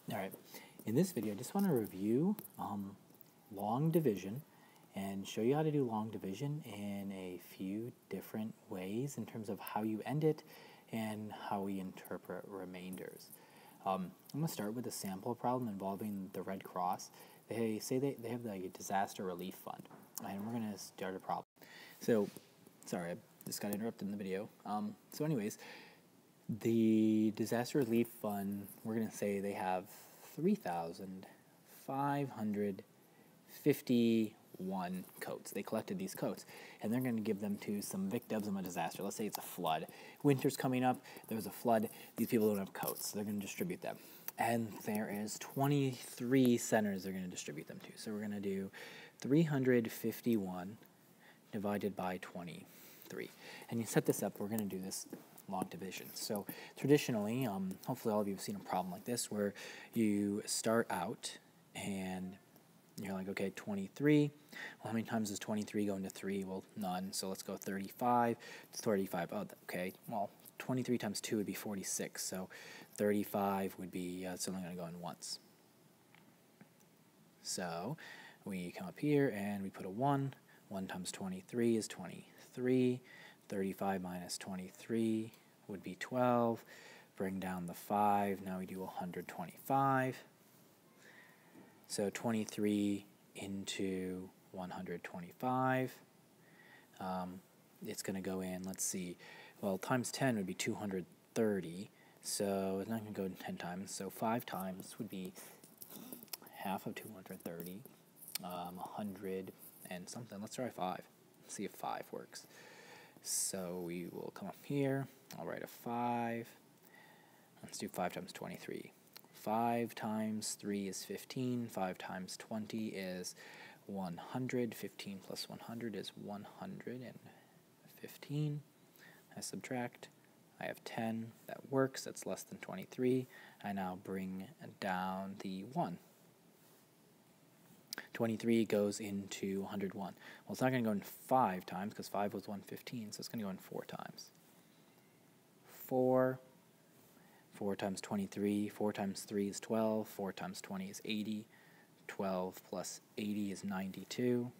All right, in this video, I just want to review long division and show you how to do long division in a few different ways in terms of how you end it and how we interpret remainders. I'm going to start with a sample problem involving the Red Cross. They say they have the disaster relief fund, and we're going to start a problem. So, sorry, I just got interrupted in the video. So anyways, the disaster relief fund, we're going to say they have 3,551 coats. They collected these coats, and they're going to give them to some victims of a disaster. Let's say it's a flood. Winter's coming up. There was a flood. These people don't have coats, so they're going to distribute them. And there is 23 centers they're going to distribute them to. So we're going to do 351 divided by 23. And you set this up, we're going to do this long division. So traditionally, hopefully all of you have seen a problem like this where you start out and you're like, okay, 23. Well, how many times does 23 go into 3? Well, none. So let's go 35. It's 35. Oh, okay. Well, 23 times 2 would be 46. So 35 would be, it's only going to go in once. So we come up here and we put a 1. 1 times 23 is 23. 35 minus 23 would be 12. Bring down the 5. Now we do 125. So 23 into 125. It's going to go in, let's see, well, times 10 would be 230. So it's not going to go in 10 times. So 5 times would be half of 230. 100 and something. Let's try 5. Let's see if 5 works. So we will come up here. I'll write a 5. Let's do 5 times 23. 5 times 3 is 15. 5 times 20 is 100. 15 plus 100 is 115. I subtract. I have 10. That works. That's less than 23. I now bring down the 1. 23 goes into 101. Well, it's not going to go in 5 times because 5 was 115, so it's going to go in 4 times. 4 times 23, 4 times 3 is 12, 4 times 20 is 80, 12 plus 80 is 92.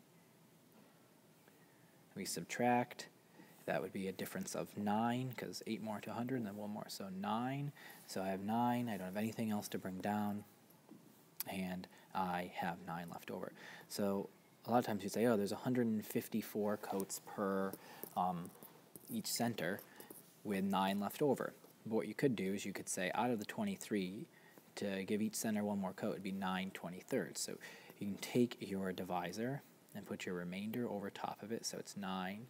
We subtract. That would be a difference of 9 because 8 more to 100 and then 1 more, so 9. So I have 9. I don't have anything else to bring down, and I have 9 left over. So a lot of times you say, oh, there's 154 coats per each center with 9 left over. But what you could do is you could say out of the 23, to give each center 1 more coat, it would be 9 23rds. So you can take your divisor and put your remainder over top of it, so it's 9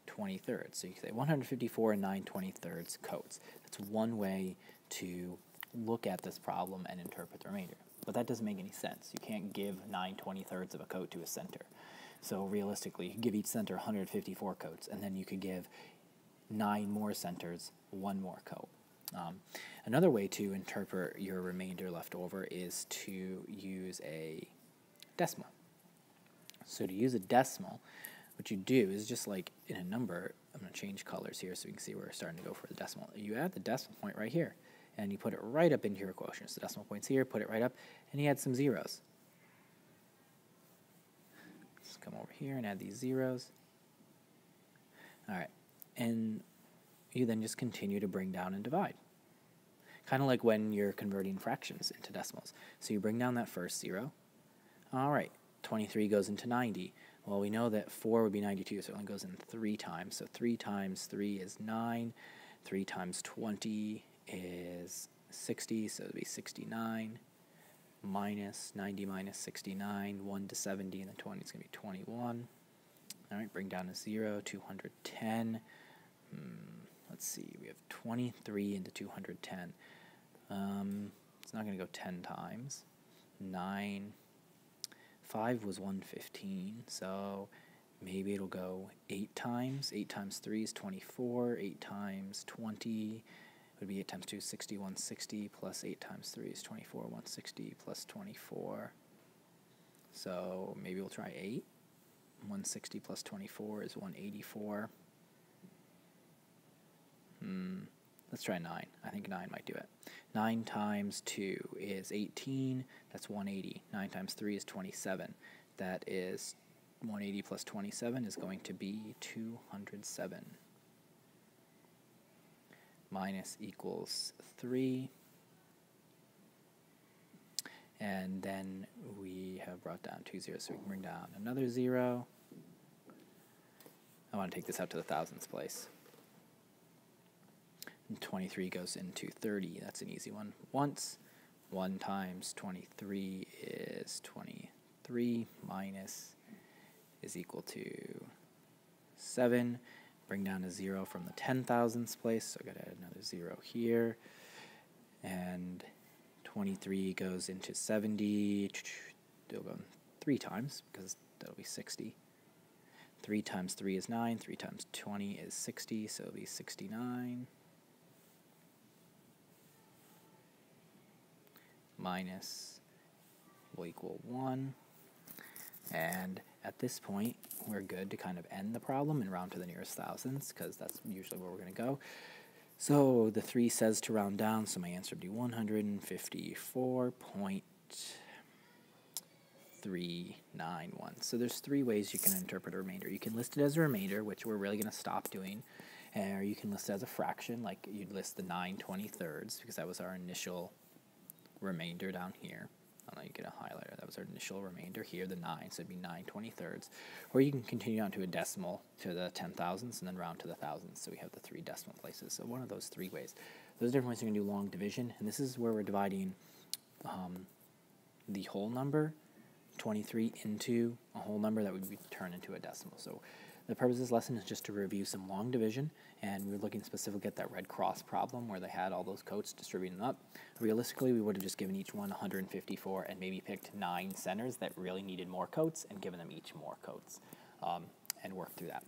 23rds. So you can say 154 and 9 23rds coats. That's one way to look at this problem and interpret the remainder. But that doesn't make any sense. You can't give 9 23rds of a coat to a center. So realistically, you could give each center 154 coats, and then you could give 9 more centers 1 more coat. Another way to interpret your remainder left over is to use a decimal. So to use a decimal, what you do is just like in a number, I'm going to change colors here so you can see we're starting to go for the decimal. You add the decimal point right here, and you put it right up into your quotient. So the decimal point's here, put it right up, and you add some zeros. Let's come over here and add these zeros. All right, and you then just continue to bring down and divide. Kind of like when you're converting fractions into decimals. So you bring down that first 0. All right, 23 goes into 90. Well, we know that 4 would be 92, so it only goes in 3 times. So 3 times 3 is 9. 3 times 20 is 60, so it would be 69. Minus 90 minus 69, 1 to 70, and then 20 is going to be 21. All right, bring down a 0, 210. Let's see, we have 23 into 210. It's not going to go 10 times. 9. 5 was 115, so maybe it'll go 8 times. 8 times 3 is 24. 8 times 20 would be 8 times 2 is 60, 160, plus 8 times 3 is 24, 160, plus 24. So maybe we'll try 8. 160 plus 24 is 184. let's try 9. I think 9 might do it. 9 times 2 is 18. That's 180. 9 times 3 is 27. That is 180 plus 27 is going to be 207. Minus equals 3. And then we have brought down 2 zeros, so we can bring down another 0. I want to take this out to the thousandths place. And 23 goes into 30. That's an easy one. Once. 1 times 23 is 23 minus is equal to 7. Bring down a 0 from the 10 thousandths place, so I've got to add another 0 here. And 23 goes into 70. It'll go 3 times, because that'll be 60. 3 times 3 is 9. 3 times 20 is 60, so it'll be 69. Minus will equal 1. And at this point, we're good to kind of end the problem and round to the nearest thousandths, because that's usually where we're going to go. So the 3 says to round down, so my answer would be 154.391. So there's 3 ways you can interpret a remainder. You can list it as a remainder, which we're really going to stop doing, or you can list it as a fraction, like you'd list the 9/23, because that was our initial remainder down here. I don't know, you get a highlighter. That was our initial remainder here, the 9, so it'd be 9/23. Or you can continue on to a decimal to the 10 thousandths and then round to the thousandths, so we have the 3 decimal places. So one of those 3 ways. Those are different ways you can do long division, and this is where we're dividing the whole number, 23, into a whole number that would be turned into a decimal. So the purpose of this lesson is just to review some long division, and we're looking specifically at that Red Cross problem where they had all those coats distributing them up. Realistically, we would have just given each one 154 and maybe picked 9 centers that really needed more coats and given them each more coats and worked through that.